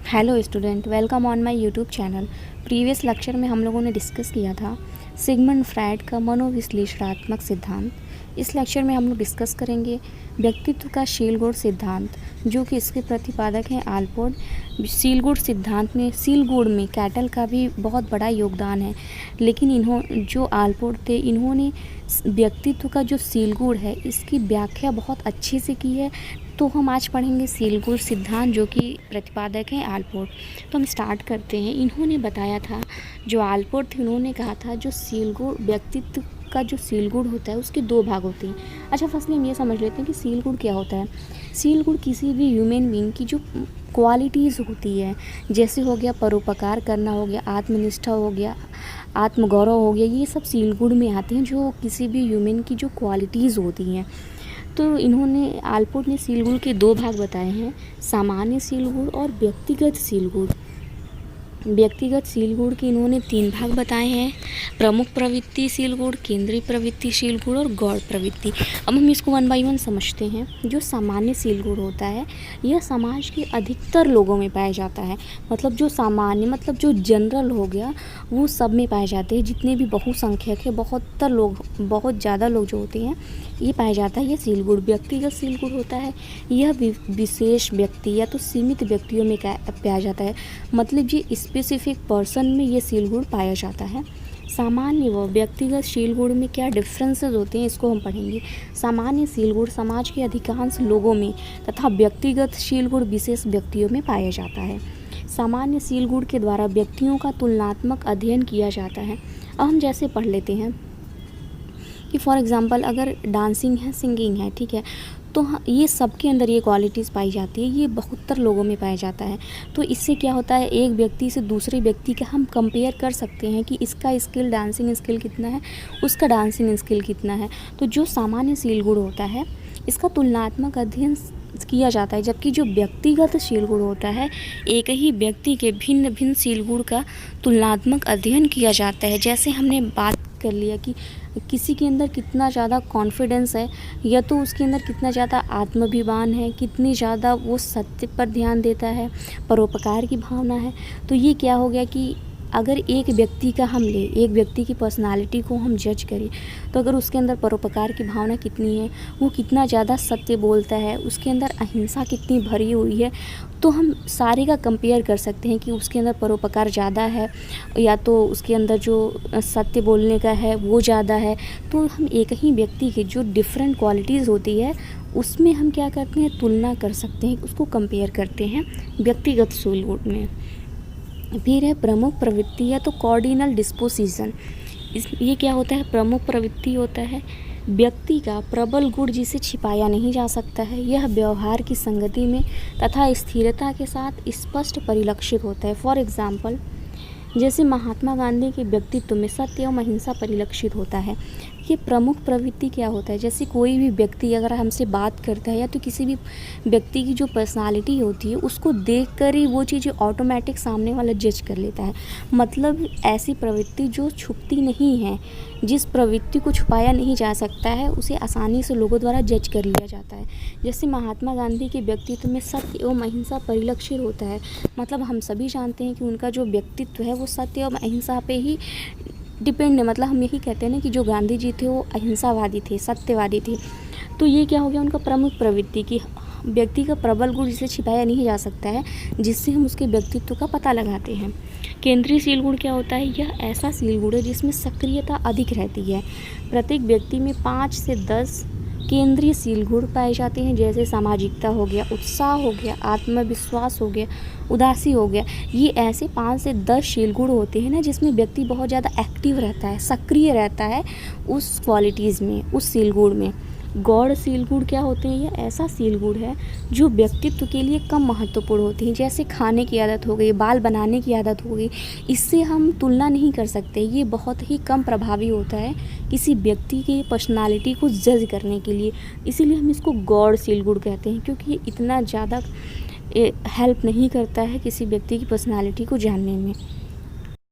Hello student, welcome on my YouTube channel. Previous lecture में हम लोगों ने डिस्कस किया था सिगमंड फ्रायड का मनोविश्लेषणात्मक सिद्धांत। इस लेक्चर में हम लोग डिस्कस करेंगे व्यक्तित्व का सीलगुड़ सिद्धांत, जो कि इसके प्रतिपादक हैं आल्पोर्ट। सीलगुड़ सिद्धांत में सीलगुड़ में कैटल का भी बहुत बड़ा योगदान है, लेकिन जो आल्पोर्ट थे इन्होंने व्यक्तित्व का जो सीलगुड़ है इसकी व्याख्या बहुत अच्छे से की है। तो हम आज पढ़ेंगे सीलगुड़ सिद्धांत, जो कि प्रतिपादक हैं आल्पोर्ट। तो हम स्टार्ट करते हैं। इन्होंने बताया था, जो आल्पोर्ट थे उन्होंने कहा था जो सीलगुड़ व्यक्तित्व का जो सीलगुड़ होता है उसके दो भाग होते हैं। अच्छा, फर्स्टली हम ये समझ लेते हैं कि सीलगुड़ क्या होता है। सीलगुड़ किसी भी ह्यूमन बीइंग की जो क्वालिटीज़ होती है, जैसे हो गया परोपकार करना, हो गया आत्मनिष्ठा, हो गया आत्मगौरव, हो गया, ये सब सीलगुड़ में आते हैं, जो किसी भी ह्यूमन की जो क्वालिटीज़ होती हैं। तो इन्होंने आल्पोर्ट ने सीलगुड़ के दो भाग बताए हैं, सामान्य सीलगुड़ और व्यक्तिगत सीलगुड़। व्यक्तिगत सीलगुड़ के इन्होंने तीन भाग बताए हैं, प्रमुख प्रवृत्ति सीलगुड़, केंद्रीय प्रवृत्ति सीलगुड़ और गौड़ प्रवृत्ति। अब हम इसको वन बाय वन समझते हैं। जो सामान्य सीलगुड़ होता है यह समाज के अधिकतर लोगों में पाया जाता है। मतलब जो सामान्य मतलब जो जनरल हो गया वो सब में पाए जाते हैं। जितने भी बहुसंख्यक है, बहुत ज़्यादा लोग जो होते हैं ये पाया जाता है ये सीलगुड़। व्यक्तिगत सीलगुड़ होता है यह विशेष व्यक्ति या तो सीमित व्यक्तियों में पाया जाता है। मतलब ये स्पेसिफिक पर्सन में ये सीलगुड़ पाया जाता है। सामान्य व व्यक्तिगत सीलगुड़ में क्या डिफरेंसेस होते हैं इसको हम पढ़ेंगे। सामान्य सीलगुड़ समाज के अधिकांश लोगों में तथा व्यक्तिगत सीलगुड़ विशेष व्यक्तियों में पाया जाता है। सामान्य सीलगुड़ के द्वारा व्यक्तियों का तुलनात्मक अध्ययन किया जाता है। अब हम जैसे पढ़ लेते हैं कि फॉर एग्ज़ाम्पल अगर डांसिंग है, सिंगिंग है, ठीक है, तो ये सबके अंदर ये क्वालिटीज़ पाई जाती है। ये 72 लोगों में पाया जाता है। तो इससे क्या होता है, एक व्यक्ति से दूसरे व्यक्ति का हम कंपेयर कर सकते हैं कि इसका स्किल, डांसिंग स्किल कितना है, उसका डांसिंग स्किल कितना है। तो जो सामान्य सीलगुड़ होता है इसका तुलनात्मक अध्ययन किया जाता है, जबकि जो व्यक्तिगत सीलगुड़ होता है एक ही व्यक्ति के भिन्न भिन्न सीलगुड़ का तुलनात्मक अध्ययन किया जाता है। जैसे हमने बात कर लिया कि किसी के अंदर कितना ज़्यादा कॉन्फिडेंस है, या तो उसके अंदर कितना ज़्यादा आत्माभिमान है, कितनी ज़्यादा वो सत्य पर ध्यान देता है, परोपकार की भावना है। तो ये क्या हो गया कि अगर एक व्यक्ति का हम ले, एक व्यक्ति की पर्सनालिटी को हम जज करें, तो अगर उसके अंदर परोपकार की भावना कितनी है, वो कितना ज़्यादा सत्य बोलता है, उसके अंदर अहिंसा कितनी भरी हुई है, तो हम सारे का कंपेयर कर सकते हैं कि उसके अंदर परोपकार ज़्यादा है या तो उसके अंदर जो सत्य बोलने का है वो ज़्यादा है। तो हम एक ही व्यक्ति के जो डिफरेंट क्वालिटीज़ होती है उसमें हम क्या करते हैं, तुलना कर सकते हैं, उसको कंपेयर करते हैं व्यक्तिगत सीलगुड़ में। फिर है प्रमुख प्रवृत्ति या तो कॉर्डिनल डिस्पोजिशन। ये क्या होता है, प्रमुख प्रवृत्ति होता है व्यक्ति का प्रबल गुण जिसे छिपाया नहीं जा सकता है। यह व्यवहार की संगति में तथा स्थिरता के साथ स्पष्ट परिलक्षित होता है। फॉर एग्जाम्पल जैसे महात्मा गांधी के व्यक्तित्व में सत्य एवं अहिंसा परिलक्षित होता है। ये प्रमुख प्रवृत्ति क्या होता है, जैसे कोई भी व्यक्ति अगर हमसे बात करता है या तो किसी भी व्यक्ति की जो पर्सनालिटी होती है उसको देखकर ही वो चीज़ें ऑटोमेटिक सामने वाला जज कर लेता है। मतलब ऐसी प्रवृत्ति जो छुपती नहीं है, जिस प्रवृत्ति को छुपाया नहीं जा सकता है, उसे आसानी से लोगों द्वारा जज कर लिया जाता है। जैसे महात्मा गांधी के व्यक्तित्व में सत्य एवं अहिंसा परिलक्षित होता है। मतलब हम सभी जानते हैं कि उनका जो व्यक्तित्व है वो सत्य एवं अहिंसा पे ही डिपेंड है। मतलब हम यही कहते हैं ना कि जो गांधी जी थे वो अहिंसावादी थे, सत्यवादी थे। तो ये क्या हो गया उनका प्रमुख प्रवृत्ति कि व्यक्ति का प्रबल गुण जिसे छिपाया नहीं जा सकता है, जिससे हम उसके व्यक्तित्व का पता लगाते हैं। केंद्रीय सीलगुड़ क्या होता है, यह ऐसा सीलगुड़ है जिसमें सक्रियता अधिक रहती है। प्रत्येक व्यक्ति में 5 से 10 केंद्रीय सीलगुड़ पाए जाते हैं, जैसे सामाजिकता हो गया, उत्साह हो गया, आत्मविश्वास हो गया, उदासी हो गया। ये ऐसे 5 से 10 सीलगुड़ होते हैं ना जिसमें व्यक्ति बहुत ज़्यादा एक्टिव रहता है, सक्रिय रहता है उस क्वालिटीज़ में, उस सीलगुड़ में। गौड़ सीलगुड़ क्या होते हैं, ये ऐसा सीलगुड़ है जो व्यक्तित्व के लिए कम महत्वपूर्ण होती हैं। जैसे खाने की आदत हो गई, बाल बनाने की आदत हो गई, इससे हम तुलना नहीं कर सकते। ये बहुत ही कम प्रभावी होता है किसी व्यक्ति की पर्सनालिटी को जज करने के लिए। इसीलिए हम इसको गौड़ सीलगुड़ कहते हैं, क्योंकि ये इतना ज़्यादा हेल्प नहीं करता है किसी व्यक्ति की पर्सनालिटी को जानने में।